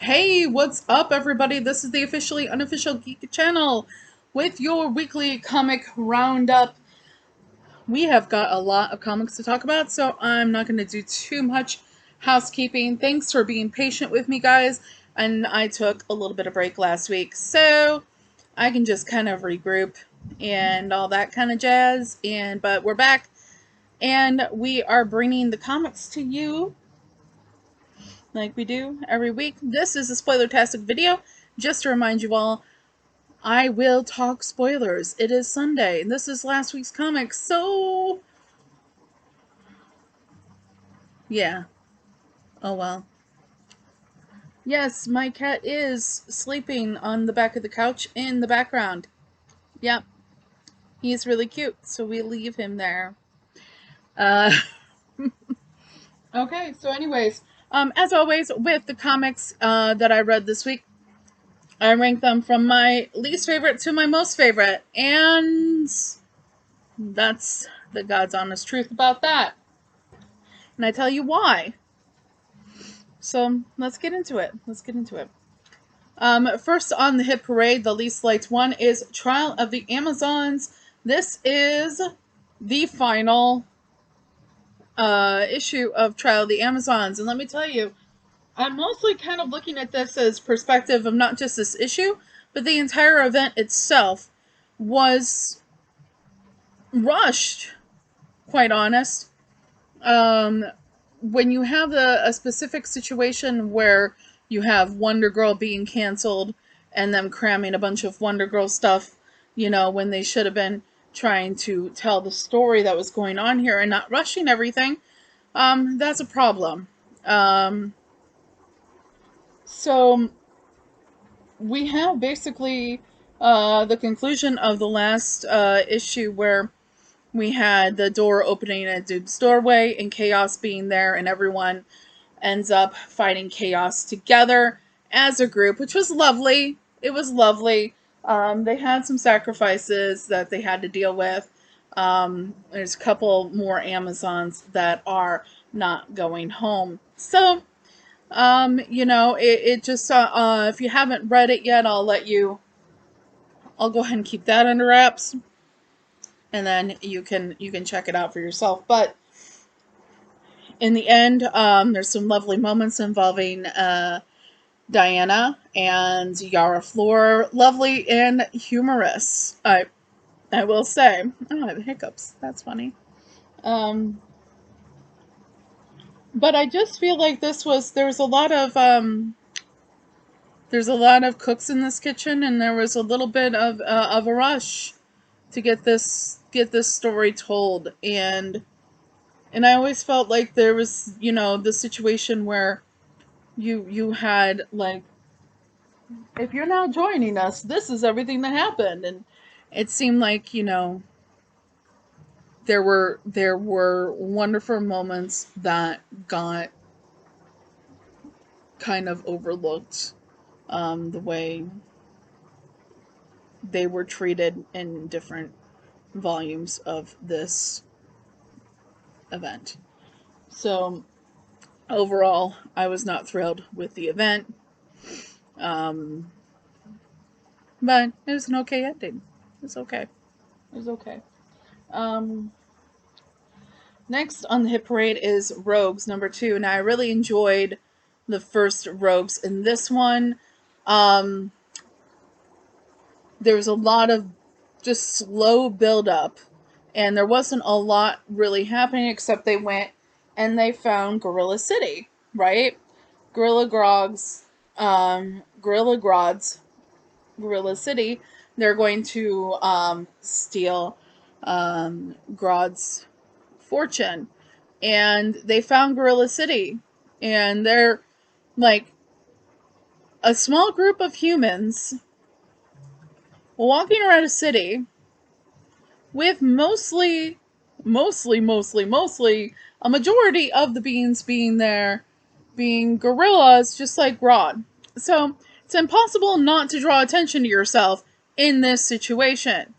Hey, what's up, everybody? This is the officially unofficial Geek channel with your weekly comic roundup. We have got a lot of comics to talk about, so I'm not going to do too much housekeeping. Thanks for being patient with me, guys. And I took a little bit of break last week, so I can just kind of regroup and all that kind of jazz. But we're back, and we are bringing the comics to you like we do every week. This is a spoilertastic video. Just to remind you all, I will talk spoilers. It is Sunday, and this is last week's comics, so yeah. Oh well. Yes, my cat is sleeping on the back of the couch in the background. Yep, he's really cute, so we leave him there. Uh, okay, so anyways, as always, with the comics that I read this week, I rank them from my least favorite to my most favorite, and that's the God's honest truth about that. And I tell you why. So let's get into it. First on the hit parade, the least liked one is Trial of the Amazons. This is the final issue of Trial of the Amazons. And let me tell you, I'm mostly kind of looking at this as perspective of not just this issue, but the entire event itself was rushed, quite honest. When you have a specific situation where you have Wonder Girl being canceled and them cramming a bunch of Wonder Girl stuff, when they should have been trying to tell the story that was going on here and not rushing everything, that's a problem. So we have basically the conclusion of the last issue where we had the door opening at Duke's doorway and chaos being there, and everyone ends up fighting chaos together as a group, which was lovely. It was lovely. They had some sacrifices that they had to deal with. There's a couple more Amazons that are not going home. So, it just, if you haven't read it yet, I'll go ahead and keep that under wraps. And then you can check it out for yourself. But in the end, there's some lovely moments involving Diana and Yara Flor. Lovely and humorous, I will say. Oh, I have hiccups. That's funny. But I just feel like there's a lot of cooks in this kitchen, and there was a little bit of a rush to get this story told, and I always felt like there was, the situation where you had, like, if you're now joining us, this is everything that happened. And it seemed like, there were wonderful moments that got kind of overlooked, the way they were treated in different volumes of this event. So overall, I was not thrilled with the event. But it was an okay ending. It's okay. It was okay. Next on the hit parade is Rogues #2. Now, I really enjoyed the first Rogues in this one. There was a lot of just slow build-up, and there wasn't a lot really happening except they went and they found Gorilla City, right? Gorilla City. They're going to steal Grodd's fortune, and they found Gorilla City, and they're like a small group of humans walking around a city with mostly a majority of the beings being there being gorillas, just like Grodd. So it's impossible not to draw attention to yourself in this situation,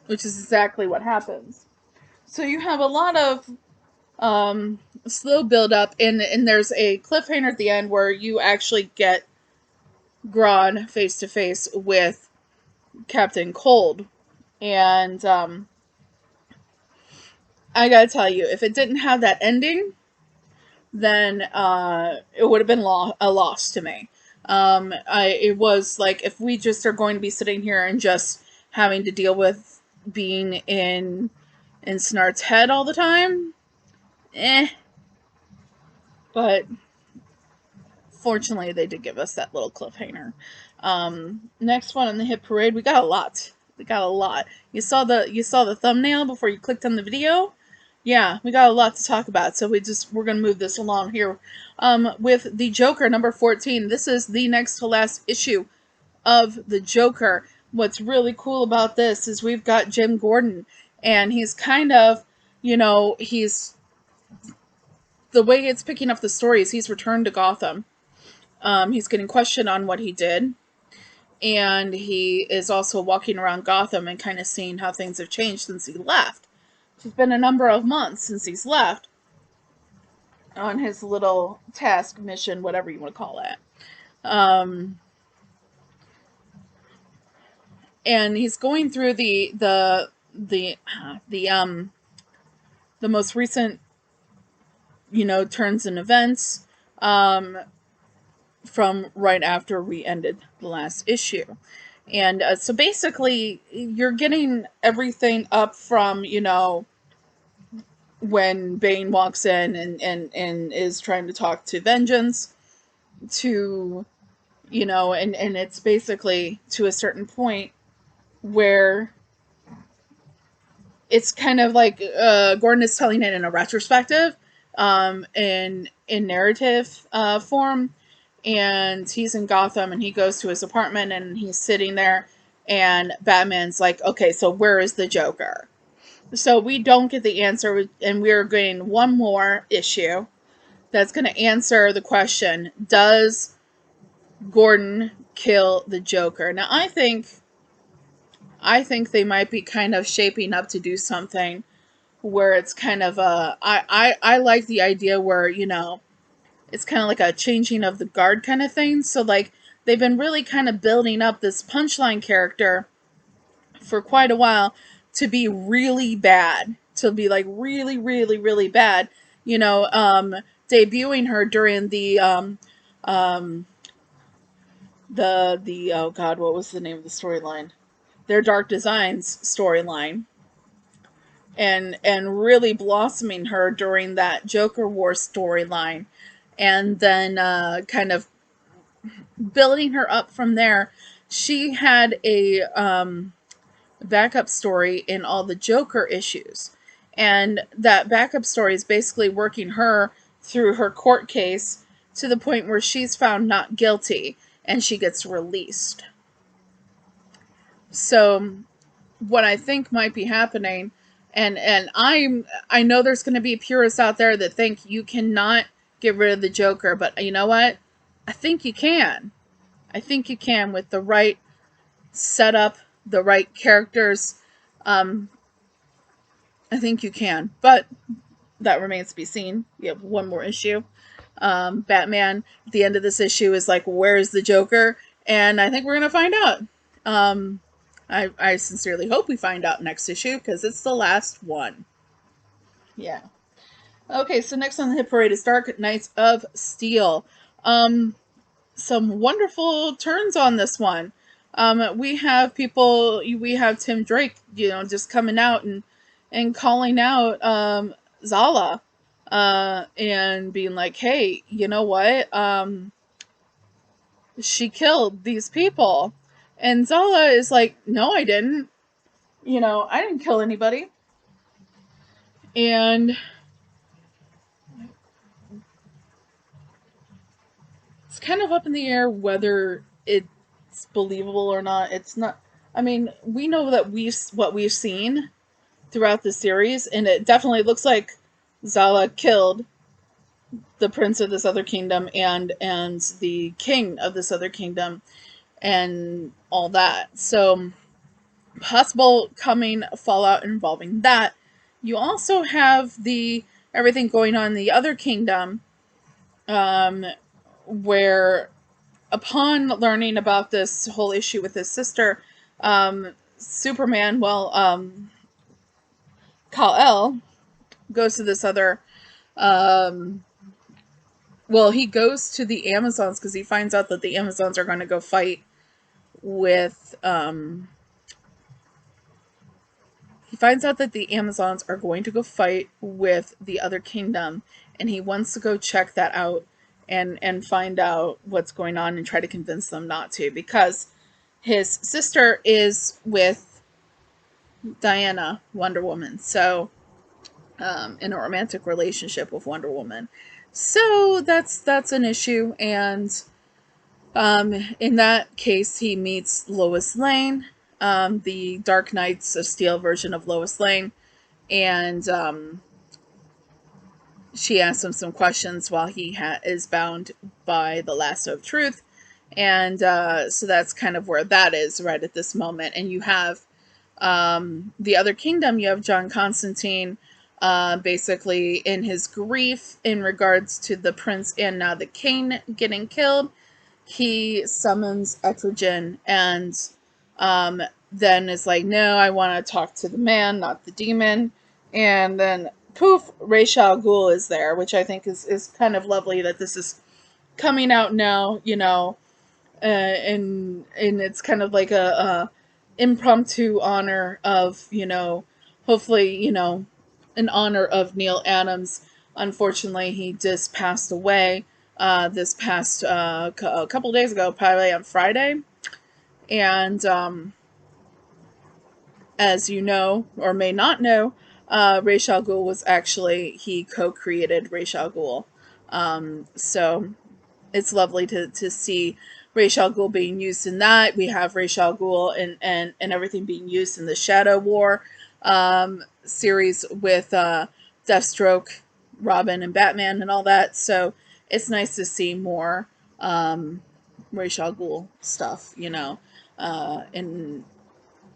which is exactly what happens. So you have a lot of Slow build up, and there's a cliffhanger at the end where you actually get Grodd face to face with Captain Cold. And I gotta tell you, if it didn't have that ending, then it would have been a loss to me. It was like, if we just are going to be sitting here and just having to deal with being in Snart's head all the time, but fortunately they did give us that little cliffhanger. Next one on the hit parade, we got a lot. You saw the thumbnail before you clicked on the video. Yeah, we got a lot to talk about, so we're gonna move this along here. With the Joker number 14, this is the next to last issue of the Joker. What's really cool about this is we've got Jim Gordon, and he's kind of, he's, the way it's picking up the stories, he's returned to Gotham. He's getting questioned on what he did, and he is also walking around Gotham and kind of seeing how things have changed since he left. It's been a number of months since he's left on his little task, mission, whatever you want to call it. And he's going through the most recent, turns and events from right after we ended the last issue. And so basically, you're getting everything up from, when Bane walks in and is trying to talk to Vengeance, to, and it's basically to a certain point where it's kind of like Gordon is telling it in a retrospective, in narrative form, and he's in Gotham, and he goes to his apartment, and he's sitting there, and Batman's like, okay, so where is the Joker? So we don't get the answer, and we're getting one more issue that's going to answer the question, does Gordon kill the Joker? Now, I think they might be kind of shaping up to do something where it's kind of I like the idea where, it's kind of like a changing of the guard kind of thing. So, like, they've been really kind of building up this Punchline character for quite a while to be really bad, to be like really, really, really bad. Debuting her during the oh god, what was the name of the storyline? Their Dark Designs storyline. And really blossoming her during that Joker War storyline, and then kind of building her up from there. She had a backup story in all the Joker issues, and that backup story is basically working her through her court case to the point where she's found not guilty and she gets released. So what I think might be happening, and I know there's going to be purists out there that think you cannot get rid of the Joker, but you know what? I think you can. I think you can with the right setup, the right characters. I think you can, but that remains to be seen. We have one more issue. Batman at the end of this issue is like, where's the Joker? And I think we're going to find out. I sincerely hope we find out next issue, because it's the last one. Yeah. Okay, so next on the hit parade is Dark Knights of Steel. Some wonderful turns on this one. We have Tim Drake, just coming out and calling out Zala, and being like, hey, you know what? She killed these people. And Zala is like, no, I didn't. I didn't kill anybody. And it's kind of up in the air whether it's believable or not. It's not. I mean, we know that what we've seen throughout the series, and it definitely looks like Zala killed the prince of this other kingdom and the king of this other kingdom and all that. So, possible coming fallout involving that. You also have the everything going on in the other kingdom, where upon learning about this whole issue with his sister, Superman, Kal-El goes to this other, he goes to the Amazons because he finds out that the Amazons are going to go fight with, he finds out that the Amazons are going to go fight with the other kingdom, and he wants to go check that out and find out what's going on and try to convince them not to, because his sister is with Diana, Wonder Woman, so in a romantic relationship with Wonder Woman. So that's an issue, and in that case, he meets Lois Lane, the Dark Knights of Steel version of Lois Lane, and she asks him some questions while he is bound by the lasso of truth, and so that's kind of where that is right at this moment. And you have the other kingdom, you have John Constantine, basically in his grief in regards to the prince and now the king getting killed. He summons Etrigan and then is like, no, I want to talk to the man, not the demon. And then poof, Ra's al Ghul is there, which I think is kind of lovely that this is coming out now, you know, and it's kind of like a impromptu honor of, you know, hopefully, you know, in honor of Neil Adams. Unfortunately, he just passed away this past a couple days ago, probably on Friday. And as you know, or may not know, Ra's al Ghul was actually, he co-created Ra's al Ghul. So it's lovely to see Ra's al Ghul being used in that. We have Ra's al Ghul and everything being used in the Shadow War series with Deathstroke, Robin, and Batman and all that. So it's nice to see more Ra's al Ghul stuff, you know, and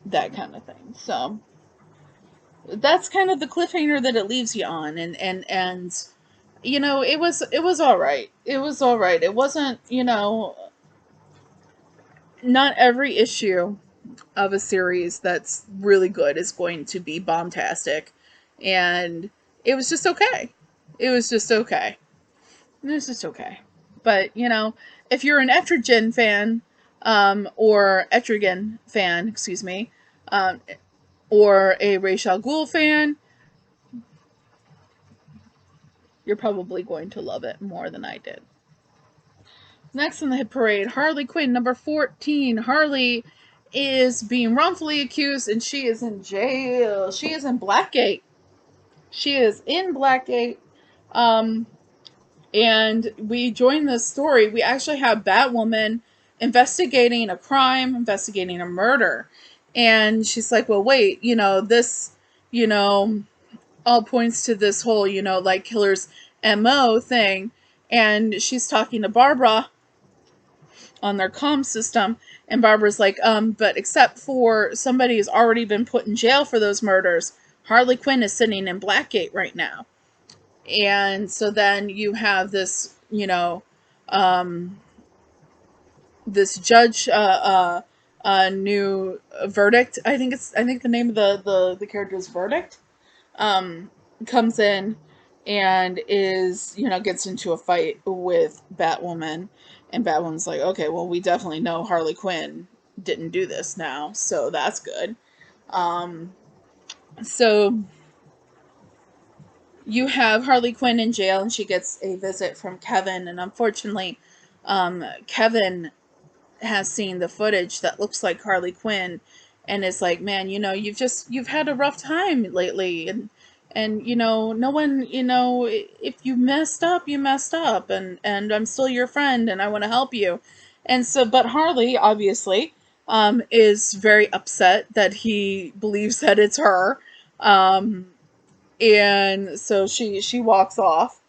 that kind of thing. So that's kind of the cliffhanger that it leaves you on, and you know, it was all right. It was all right. It wasn't, you know, not every issue of a series that's really good is going to be bombastic, and it was just okay. It was just okay. It was just okay. But, you know, if you're an Etrigan fan, or Etrigan fan, excuse me, or a Ra's al Ghul fan, you're probably going to love it more than I did. Next on the hit parade, Harley Quinn, number 14. Harley is being wrongfully accused, and she is in jail. She is in Blackgate. She is in Blackgate. And we join this story. We actually have Batwoman investigating a crime, investigating a murder. And she's like, well, wait, you know, this, you know, all points to this whole, you know, like killer's MO thing. And she's talking to Barbara on their comm system, and Barbara's like, but except for somebody who's already been put in jail for those murders, Harley Quinn is sitting in Blackgate right now. And so then you have this, you know, this judge, new Verdict. I think the name of the character is Verdict. Comes in and is, you know, gets into a fight with Batwoman, and Batwoman's like, okay, well, we definitely know Harley Quinn didn't do this now, so that's good. So you have Harley Quinn in jail, and she gets a visit from Kevin, and unfortunately, Kevin has seen the footage that looks like Harley Quinn, and is like, man, you know, you've had a rough time lately, and you know, no one, you know, if you messed up, you messed up, and I'm still your friend, and I want to help you. And so, but Harley, obviously, is very upset that he believes that it's her, and so she walks off,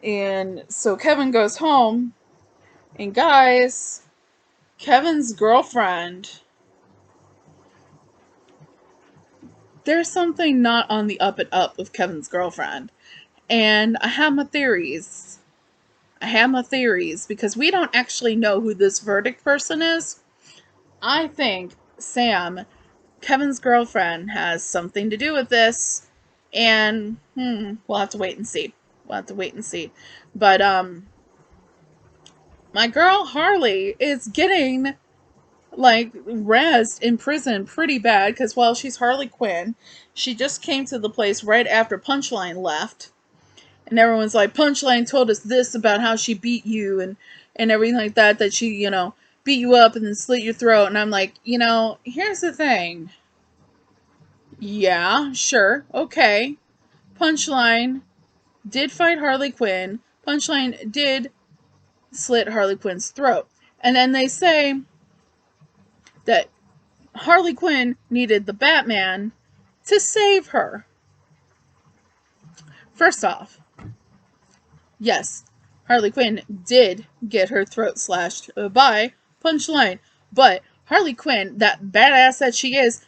and so Kevin goes home, and guys, Kevin's girlfriend, there's something not on the up and up with Kevin's girlfriend. And I have my theories. Because we don't actually know who this verdict person is. I think Sam, Kevin's girlfriend, has something to do with this. And, we'll have to wait and see. But, my girl Harley is getting, like, razzed in prison pretty bad. Because while she's Harley Quinn, she just came to the place right after Punchline left. And everyone's like, Punchline told us this about how she beat you and everything like that. That she, beat you up and then slit your throat. And I'm like, here's the thing. Yeah, sure, okay. Punchline did fight Harley Quinn. Punchline did slit Harley Quinn's throat. And then they say that Harley Quinn needed the Batman to save her. First off, yes, Harley Quinn did get her throat slashed by Punchline. But Harley Quinn, that badass that she is,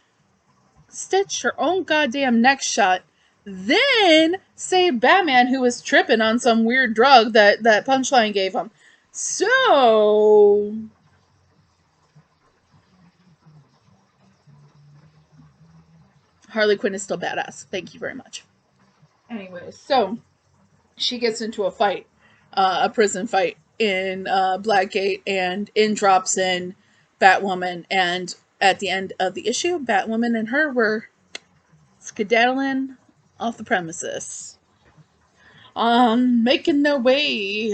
stitched her own goddamn neck shut, then saved Batman, who was tripping on some weird drug that Punchline gave him. So, Harley Quinn is still badass. Thank you very much. Anyways, so she gets into a fight, a prison fight in Blackgate, and in drops in Batwoman, and at the end of the issue, Batwoman and her were skedaddling off the premises. Making their way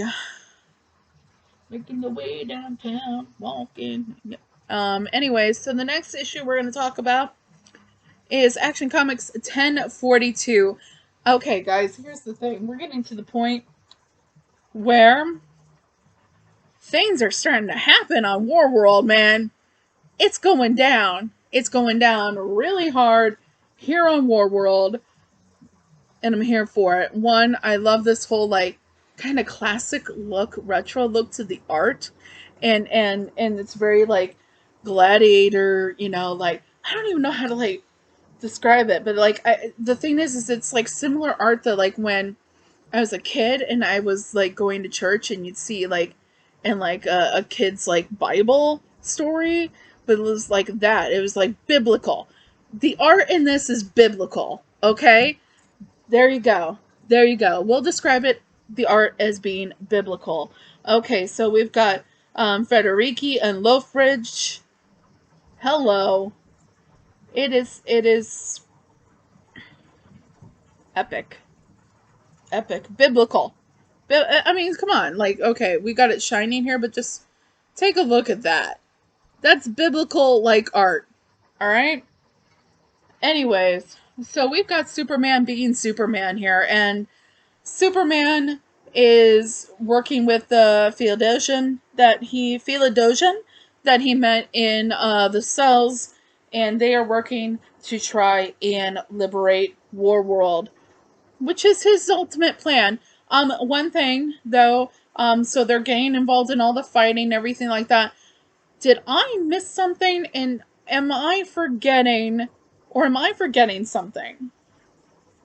downtown, walking. Anyways, so the next issue we're going to talk about is Action Comics 1042. Okay, guys, here's the thing. We're getting to the point where things are starting to happen on War World, man. It's going down. It's going down really hard here on War World, and I'm here for it. One, I love this whole, like, kind of classic look, retro look to the art, and it's very, like, Gladiator, like, I don't even know how to, like, describe it, but, like, the thing is it's, like, similar art that, like, when I was a kid and I was, like, going to church and you'd see, like, in, like, a kid's, like, Bible story, but it was like that. It was, like, biblical. The art in this is biblical, okay? There you go. We'll describe the art as being biblical. Okay, so we've got Federici and Loafridge. Hello. It is epic. Biblical. I mean, come on. Like, okay, we got it shining here, but just take a look at that. That's biblical, like, art. Alright? Anyways, so we've got Superman being Superman here, and Superman is working with the Theodosian that he met in the cells, and they are working to try and liberate War World, which is his ultimate plan. One thing though, so they're getting involved in all the fighting, everything like that. Did I miss something? And am I forgetting something?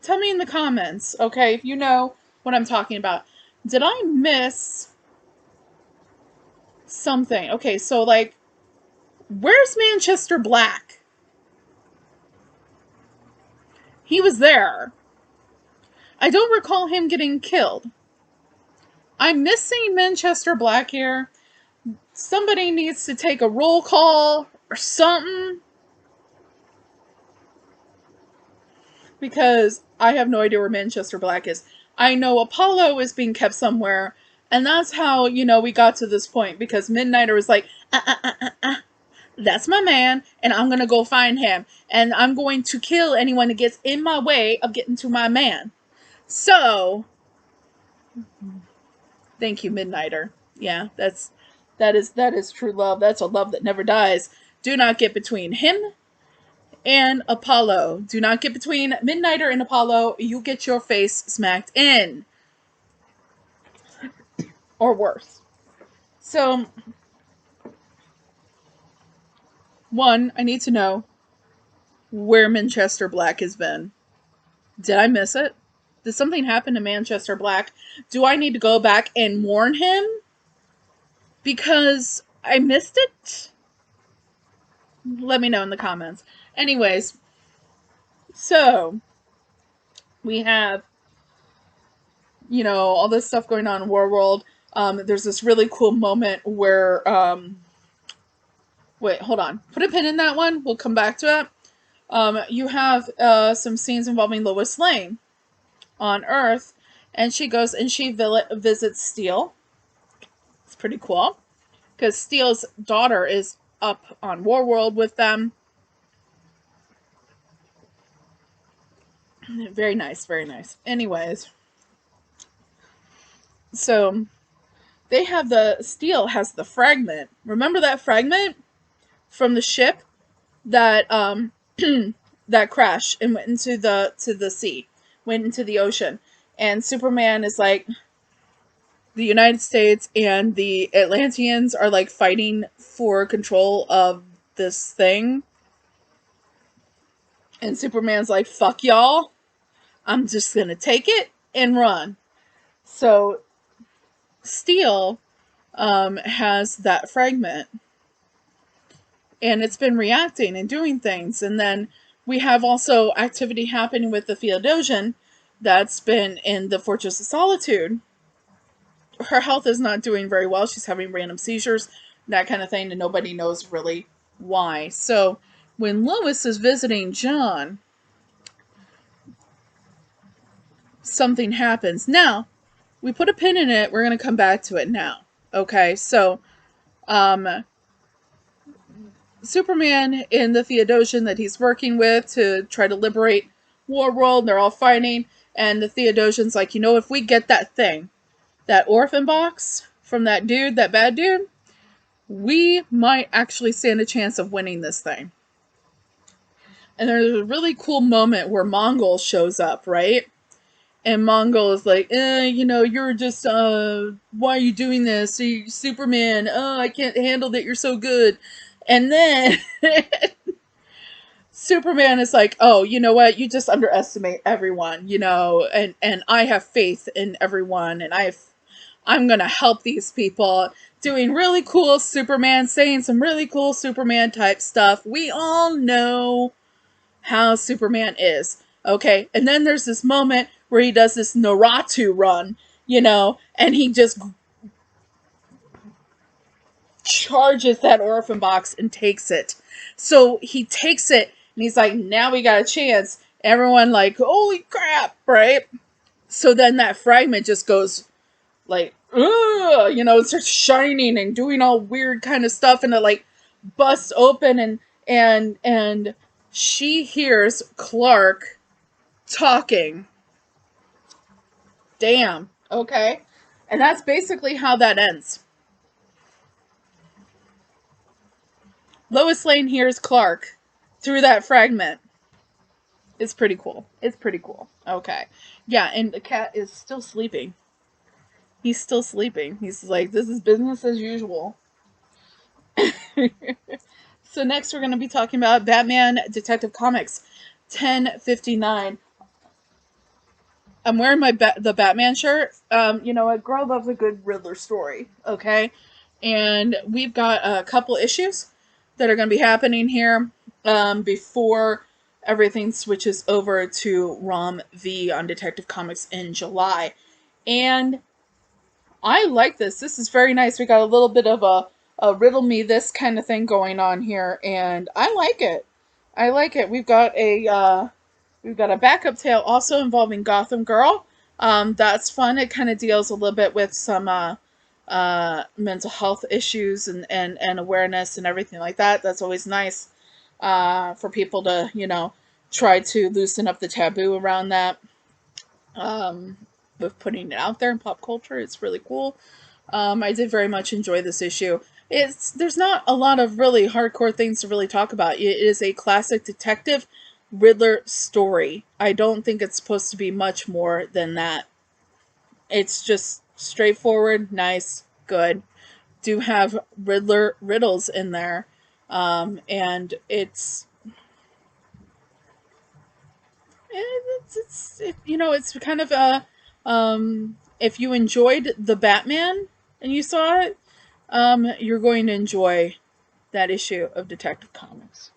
Tell me in the comments, okay, if you know what I'm talking about. Did I miss something? Okay, so, like, where's Manchester Black? He was there. I don't recall him getting killed. I'm missing Manchester Black here. Somebody needs to take a roll call or something, because I have no idea where Manchester Black is. I know Apollo is being kept somewhere, and that's how, we got to this point, because Midnighter was like, that's my man, and I'm gonna go find him, and I'm going to kill anyone that gets in my way of getting to my man. So, thank you, Midnighter. Yeah, that is true love. That's a love that never dies. Do not get between him and Apollo. Do not get between Midnighter and Apollo. You get your face smacked in. Or worse. So, one, I need to know where Manchester Black has been. Did I miss it? Did something happen to Manchester Black? Do I need to go back and warn him? Because I missed it? Let me know in the comments. Anyways, so we have, you know, all this stuff going on in Warworld. There's this really cool moment where, wait, hold on. Put a pin in that one. We'll come back to it. You have some scenes involving Lois Lane on Earth, and she goes and she visits Steel. It's pretty cool, because Steel's daughter is up on Warworld with them. Very nice, very nice. Anyways, so they have Steel has the fragment. Remember that fragment from the ship that that crashed and went into the sea, went into the ocean, and Superman is like, the United States and the Atlanteans are like fighting for control of this thing, and Superman's like, fuck y'all, I'm just gonna take it and run. So Steel has that fragment, and it's been reacting and doing things. And then we have also activity happening with the Theodosian that's been in the Fortress of Solitude. Her health is not doing very well. She's having random seizures, that kind of thing, and nobody knows really why. So when Lois is visiting John, something happens. Now, we put a pin in it. We're going to come back to it now. Okay, so Superman and the Theodosian that he's working with to try to liberate Warworld, they're all fighting, and the Theodosian's like, you know, if we get that thing, that orphan box from that dude, that bad dude, we might actually stand a chance of winning this thing. And there's a really cool moment where Mongol shows up, right? And Mongol is like, you know, you're just, why are you doing this? Superman, I can't handle that, you're so good. And then Superman is like, oh, you know what? You just underestimate everyone, you know, and I have faith in everyone, and I'm gonna help these people. Doing really cool Superman, saying some really cool Superman type stuff. We all know how Superman is, okay? And then there's this moment where he does this Naruto run, you know, and he just charges that orphan box and takes it. So he takes it, and he's like, now we got a chance. Everyone like, holy crap, right? So then that fragment just goes like, ugh, you know, it starts shining and doing all weird kind of stuff, and it like busts open, and she hears Clark talking. Damn. Okay. And that's basically how that ends. Lois Lane hears Clark through that fragment. It's pretty cool. It's pretty cool. Okay. Yeah, and the cat is still sleeping. He's still sleeping. He's like, this is business as usual. So next we're going to be talking about Batman Detective Comics 1059. I'm wearing the Batman shirt. You know, a girl loves a good Riddler story, okay? And we've got a couple issues that are going to be happening here before everything switches over to Rom V on Detective Comics in July. And I like this. This is very nice. We got a little bit of a riddle me this kind of thing going on here, and I like it. I like it. We've got a backup tale also involving Gotham Girl. That's fun. It kind of deals a little bit with some mental health issues and awareness and everything like that. That's always nice for people to, you know, try to loosen up the taboo around that. With putting it out there in pop culture, it's really cool. I did very much enjoy this issue. There's not a lot of really hardcore things to really talk about. It is a classic detective Riddler story. I don't think it's supposed to be much more than that. It's just straightforward, nice, good. Do have Riddler riddles in there. And it's It's kind of if you enjoyed the Batman and you saw it, you're going to enjoy that issue of Detective Comics.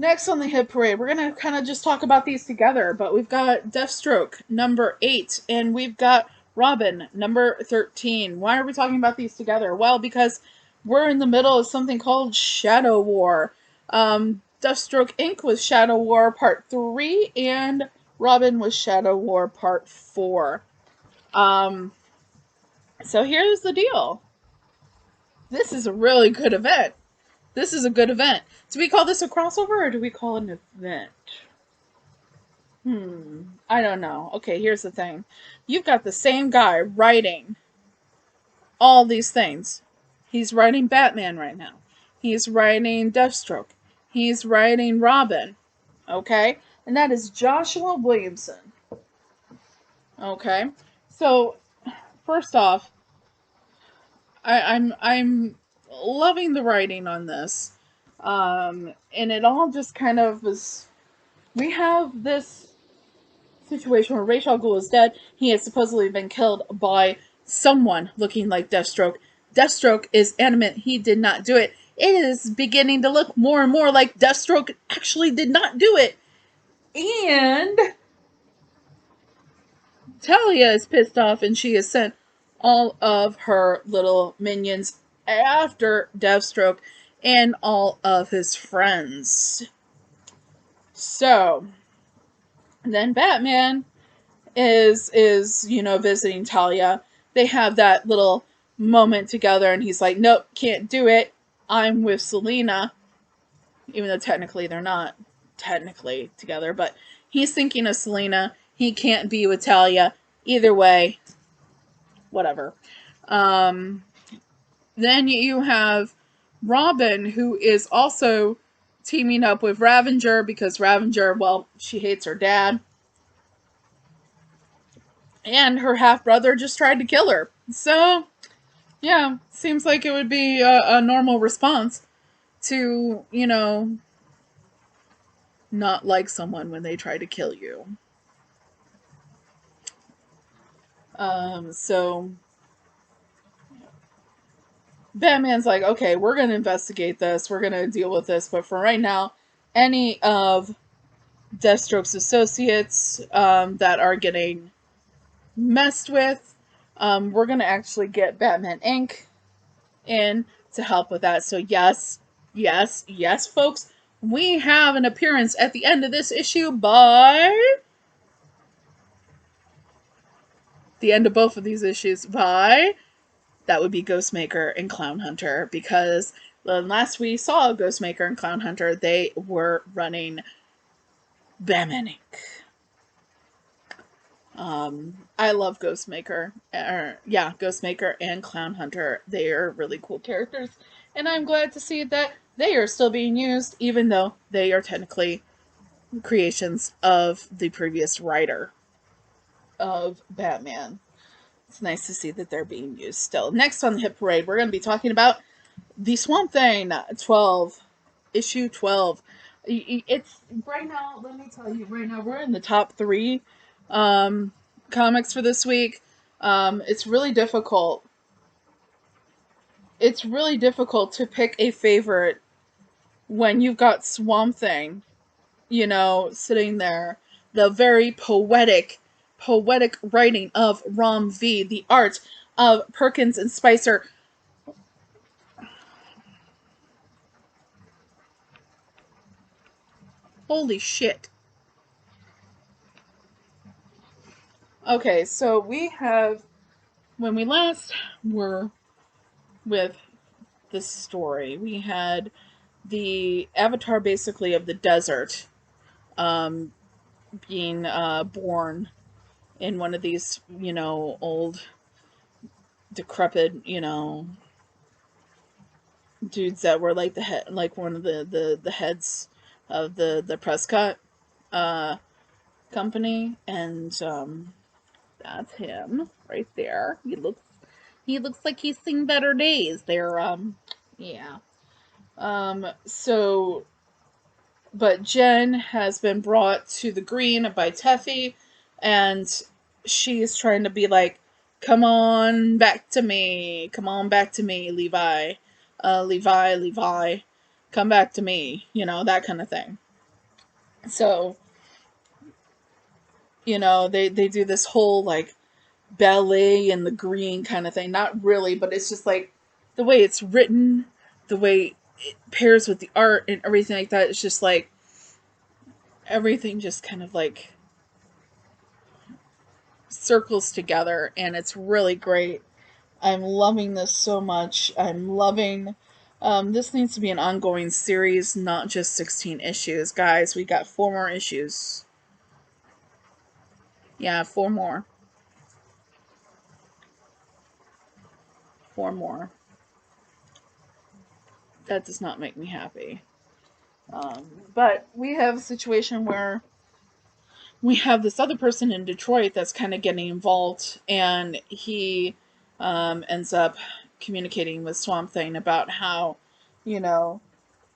Next on the hit parade, we're going to kind of just talk about these together, but we've got Deathstroke, number 8, and we've got Robin, number 13. Why are we talking about these together? Well, because we're in the middle of something called Shadow War. Deathstroke Inc. was Shadow War Part 3, and Robin was Shadow War Part 4. So here's the deal. This is a really good event. This is a good event. Do we call this a crossover or do we call it an event? I don't know. Okay, here's the thing. You've got the same guy writing all these things. He's writing Batman right now. He's writing Deathstroke. He's writing Robin. Okay? And that is Joshua Williamson. Okay? So, first off, I'm loving the writing on this. And it all just kind of was. We have this situation where Ra's al Ghul is dead. He has supposedly been killed by someone looking like Deathstroke. Deathstroke is adamant he did not do it. It is beginning to look more and more like Deathstroke actually did not do it. And Talia is pissed off and she has sent all of her little minions after Deathstroke and all of his friends. So, then Batman is visiting Talia. They have that little moment together and he's like, nope, can't do it. I'm with Selina. Even though technically they're not technically together, but he's thinking of Selina. He can't be with Talia. Either way, whatever. Then you have Robin, who is also teaming up with Ravager because Ravager, well, she hates her dad. And her half-brother just tried to kill her. So, yeah, seems like it would be a normal response to, not like someone when they try to kill you. So Batman's like, okay, we're going to investigate this. We're going to deal with this. But for right now, any of Deathstroke's associates that are getting messed with, we're going to actually get Batman Inc. in to help with that. So yes, folks, we have an appearance at the end of this issue by the end of both of these issues by that would be Ghostmaker and Clown Hunter, because the last we saw Ghostmaker and Clown Hunter, they were running Batman Inc. I love Ghostmaker. Ghostmaker and Clown Hunter. They are really cool characters. And I'm glad to see that they are still being used, even though they are technically creations of the previous writer of Batman. It's nice to see that they're being used still. Next on the hit parade, we're going to be talking about the Swamp Thing 12. Issue 12. It's right now, let me tell you, right now we're in the top 3 comics for this week. It's really difficult. It's really difficult to pick a favorite when you've got Swamp Thing, sitting there. The very poetic writing of Rom V, the art of Perkins and Spicer. Holy shit. Okay, so we have, when we last were with this story, we had the avatar basically of the desert being born in one of these, old, decrepit, dudes that were like the head, like one of the heads of the Prescott company, and that's him right there. He looks like he's seen better days. They're yeah. So But Jen has been brought to the green by Teffy, and she's trying to be like, come on back to me. Come on back to me, Levi. Levi. Come back to me. You know, that kind of thing. So, you know, they do this whole, like, ballet in the green kind of thing. Not really, but it's just, like, the way it's written, the way it pairs with the art and everything like that. It's just, like, everything just kind of, like, circles together, and it's really great. I'm loving this so much. I'm loving. This needs to be an ongoing series, not just 16 issues. Guys, we got 4 more issues. Yeah, 4 more. 4 more. That does not make me happy. But we have a situation where we have this other person in Detroit that's kind of getting involved, and he ends up communicating with Swamp Thing about how, you know,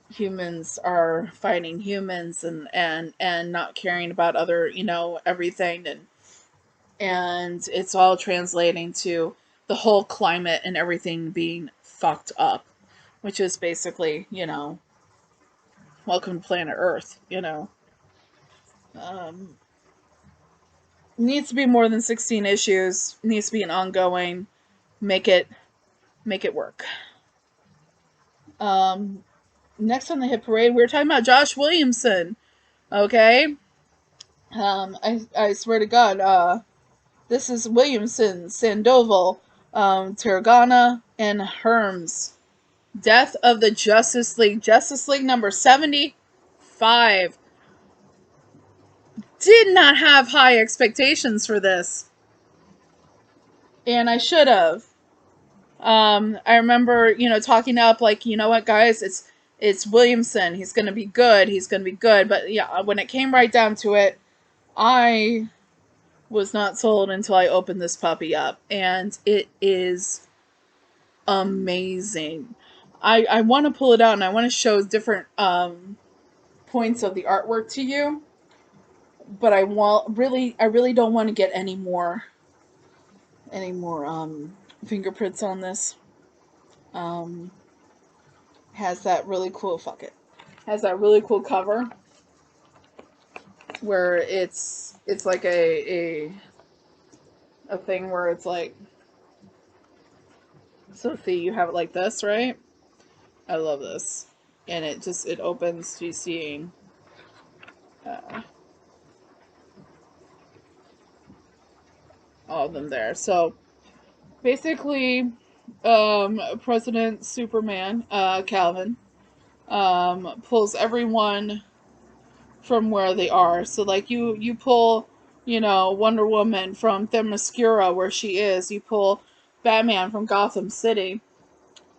humans are fighting humans, and not caring about other, you know, everything, and it's all translating to the whole climate and everything being fucked up, which is basically, you know, welcome to planet Earth, you know. Um, Needs to be more than 16 issues. Needs to be an ongoing. Make it work. Um, Next on the hit parade, we were talking about Josh Williamson. Okay, I swear to God, this is Williamson, Sandoval, Tarragona, and Herms. Death of the Justice League. Justice League number 75. Did not have high expectations for this, and I should have. I remember, you know, talking up, like, you know what, guys, it's Williamson. He's gonna be good. He's gonna be good. But yeah, when it came right down to it, I was not sold until I opened this puppy up, and it is amazing. I want to pull it out, and I want to show different points of the artwork to you, but I really don't want to get any more fingerprints on this. Um, has that really cool has that really cool cover where it's like a thing where it's like, so see, you have it like this, right? I love this, and it opens to seeing uh, all of them there. So basically, President Superman, Calvin, pulls everyone from where they are. So like you pull, you know, Wonder Woman from Themyscira, where she is. You pull Batman from Gotham City.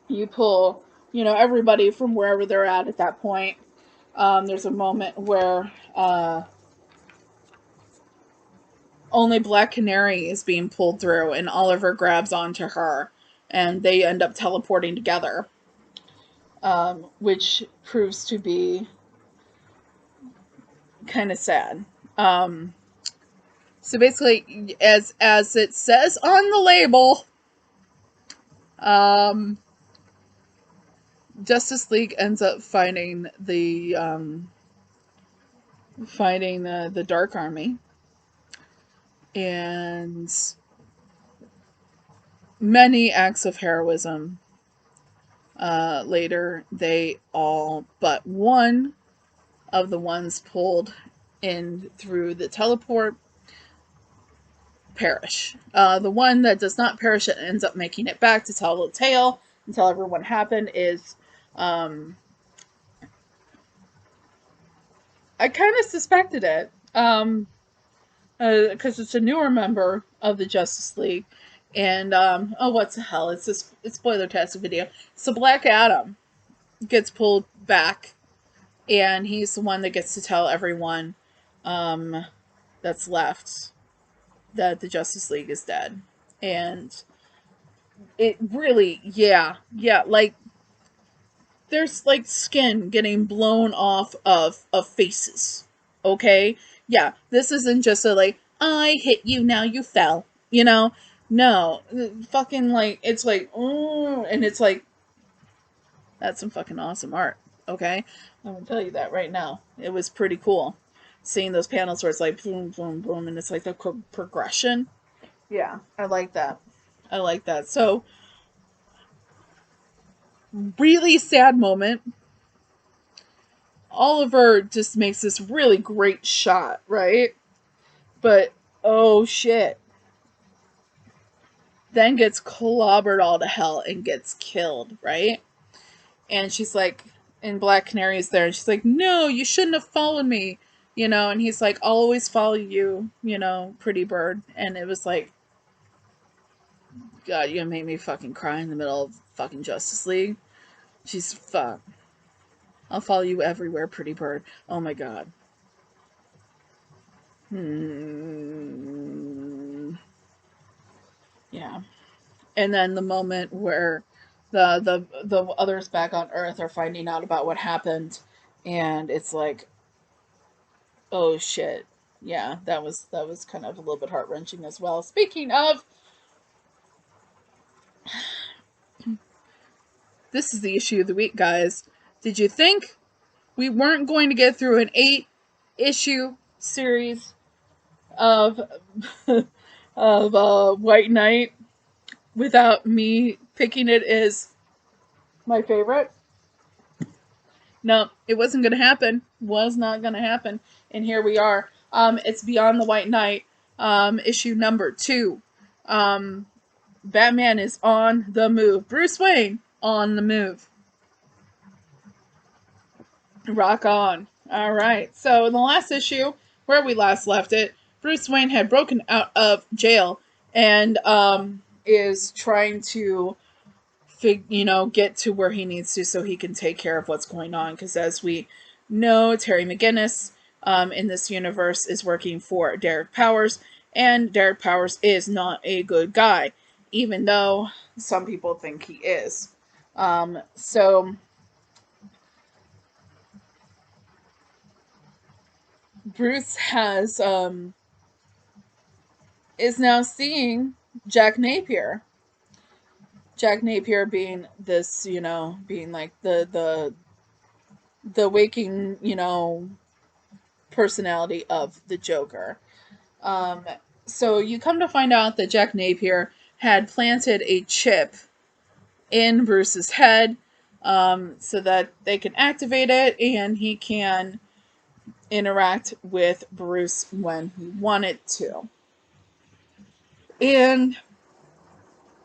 You pull, you know, everybody from wherever they're at that point. There's a moment where only Black Canary is being pulled through, and Oliver grabs onto her, and they end up teleporting together, which proves to be kind of sad. Um, so basically, as it says on the label, um, Justice League ends up fighting the Dark Army, and many acts of heroism. Later, they all but one of the ones pulled in through the teleport perish. The one that does not perish and ends up making it back to tell the tale and tell everyone what happened is, I kind of suspected it, because it's a newer member of the Justice League, and oh, what the hell? It's Spoilertastic video. So Black Adam gets pulled back, and he's the one that gets to tell everyone that's left that the Justice League is dead. And it really, yeah, like, there's like skin getting blown off of faces. Okay? Yeah, this isn't just a like, I hit you, now you fell. You know? No. Fucking like, it's like, oh, and it's like, that's some fucking awesome art. Okay? I'm gonna tell you that right now. It was pretty cool. Seeing those panels where it's like boom, boom, boom, and it's like the progression. Yeah, I like that. I like that. So, really sad moment. Oliver just makes this really great shot, right? But oh shit. Then gets clobbered all to hell and gets killed, right? And she's like, and Black Canary is there, and she's like, no, you shouldn't have followed me, you know? And he's like, I'll always follow you, you know, pretty bird. And it was like, God, you made me fucking cry in the middle of fucking Justice League. She's fuck. I'll follow you everywhere, pretty bird. Oh my god. Yeah. And then the moment where the others back on Earth are finding out about what happened, and it's like, oh shit. Yeah, that was kind of a little bit heart wrenching as well. Speaking of, this is the issue of the week, guys. Did you think we weren't going to get through an 8-issue series of of White Knight without me picking it as my favorite? No, it wasn't going to happen. Was not going to happen. And here we are. It's Beyond the White Knight, issue number 2. Batman is on the move. Bruce Wayne on the move. Rock on. All right. So in the last issue, where we last left it, Bruce Wayne had broken out of jail and is trying to get to where he needs to so he can take care of what's going on. Because as we know, Terry McGinnis in this universe is working for Derek Powers, and Derek Powers is not a good guy, even though some people think he is. So Bruce has is now seeing Jack Napier. Jack Napier being this, being like the waking, personality of the Joker. So you come to find out that Jack Napier had planted a chip in Bruce's head, so that they can activate it and he can interact with Bruce when he wanted to. And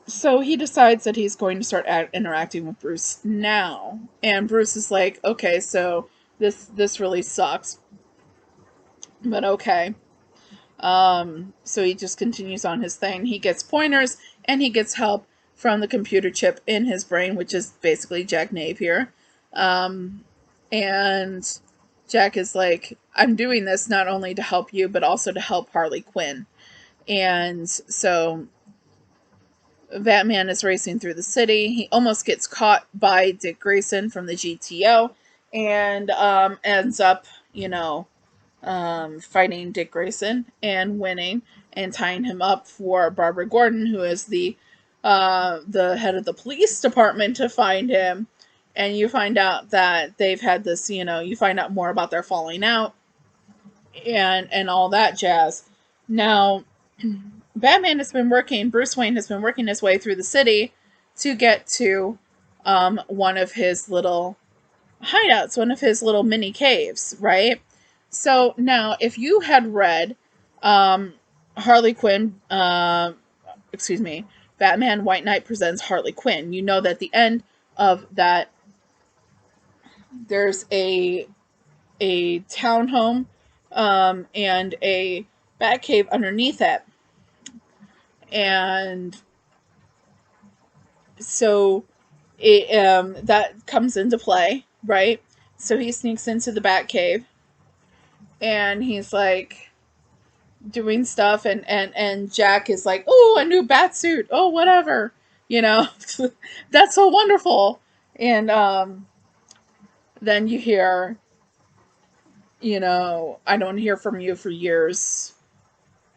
so he decides that he's going to start interacting with Bruce now. And Bruce is like, okay, so this really sucks. But okay. So he just continues on his thing. He gets pointers and he gets help from the computer chip in his brain, which is basically Jack Napier. And Jack is like, I'm doing this not only to help you, but also to help Harley Quinn. And so Batman is racing through the city. He almost gets caught by Dick Grayson from the GTO and ends up, fighting Dick Grayson and winning and tying him up for Barbara Gordon, who is the head of the police department, to find him. And you find out that they've had this, you find out more about their falling out and all that jazz. Now, Bruce Wayne has been working his way through the city to get to one of his little hideouts, one of his little mini caves, right? So now, if you had read Harley Quinn, Batman White Knight Presents Harley Quinn, you know that at the end of that, there's a townhome and a Batcave underneath it. And so that comes into play, right? So he sneaks into the Batcave and he's like doing stuff, and Jack is like, oh, a new bat suit, oh, whatever, that's so wonderful. And Then you hear, you know, I don't hear from you for years.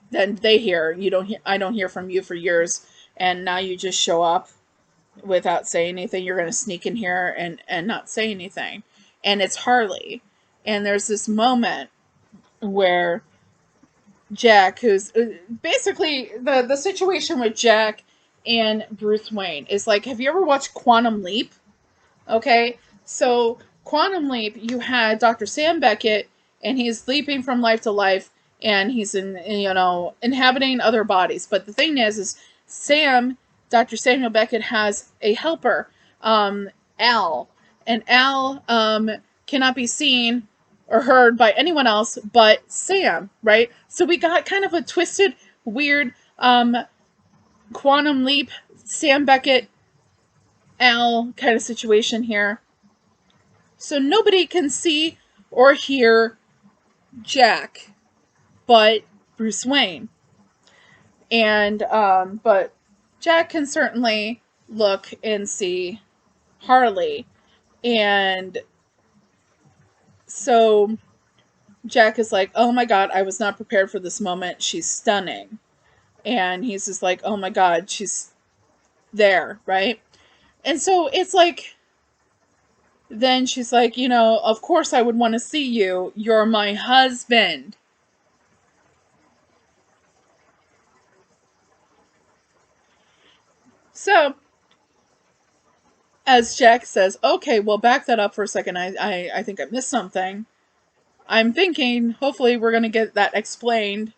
Then they hear, you don't hear, I don't hear from you for years. And now you just show up without saying anything. You're going to sneak in here and not say anything. And it's Harley. And there's this moment where Jack, who's basically the situation with Jack and Bruce Wayne is like, have you ever watched Quantum Leap? Okay, so Quantum Leap, you had Dr. Sam Beckett, and he's leaping from life to life, and he's inhabiting other bodies. But the thing is Sam, Dr. Samuel Beckett has a helper, Al, and Al cannot be seen or heard by anyone else but Sam, right? So we got kind of a twisted, weird Quantum Leap, Sam Beckett, Al kind of situation here. So nobody can see or hear Jack but Bruce Wayne. And but Jack can certainly look and see Harley. And so Jack is like, oh my god, I was not prepared for this moment. She's stunning. And he's just like, oh my god, she's there, right? And so it's like, then she's like, you know, of course I would want to see you. You're my husband. So, as Jack says, okay, well, back that up for a second. I think I missed something. I'm thinking, hopefully, we're going to get that explained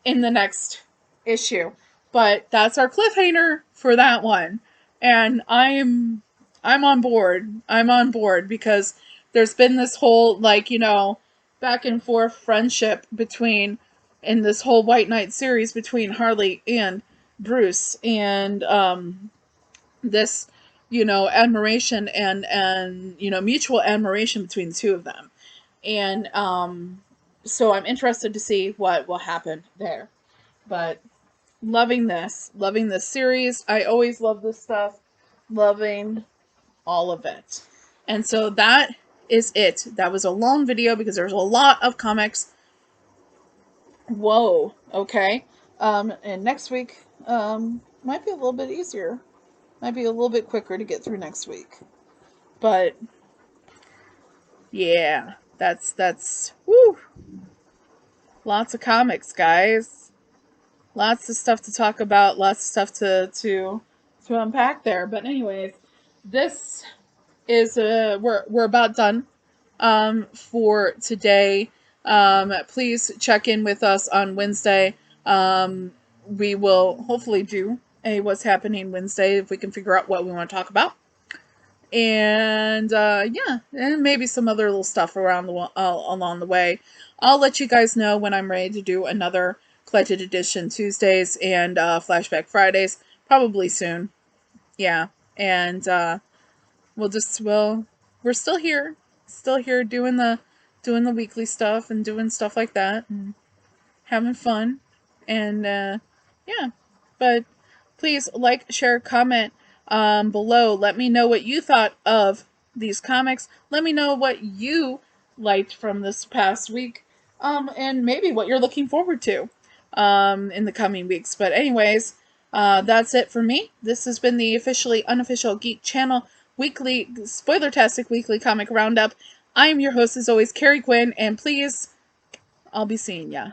in the next issue. But that's our cliffhanger for that one. And I'm on board. I'm on board because there's been this whole, like, you know, back and forth friendship between, in this whole White Knight series, between Harley and Bruce. And this, you know, admiration and you know, mutual admiration between the two of them. And so I'm interested to see what will happen there. But loving this series. I always love this stuff. Loving all of it. And so that is it. That was a long video because there's a lot of comics. Whoa. Okay. And next week might be a little bit easier. Might be a little bit quicker to get through next week. But yeah, that's woo. Lots of comics, guys. Lots of stuff to talk about, lots of stuff to unpack there. But anyways, this is we're about done for today. Please check in with us on Wednesday. We will hopefully do a What's Happening Wednesday if we can figure out what we want to talk about. And yeah, and maybe some other little stuff around along the way. I'll let you guys know when I'm ready to do another Collected Edition Tuesdays and Flashback Fridays, probably soon. Yeah, and we're still here doing the weekly stuff and doing stuff like that and having fun. And yeah, but please like, share, comment below. Let me know what you thought of these comics. Let me know what you liked from this past week, and maybe what you're looking forward to in the coming weeks. But anyways, that's it for me. This has been the officially unofficial Geek Channel weekly Spoilertastic Weekly Comic Roundup. I am your host, as always, Carrie Quinn, and please, I'll be seeing ya.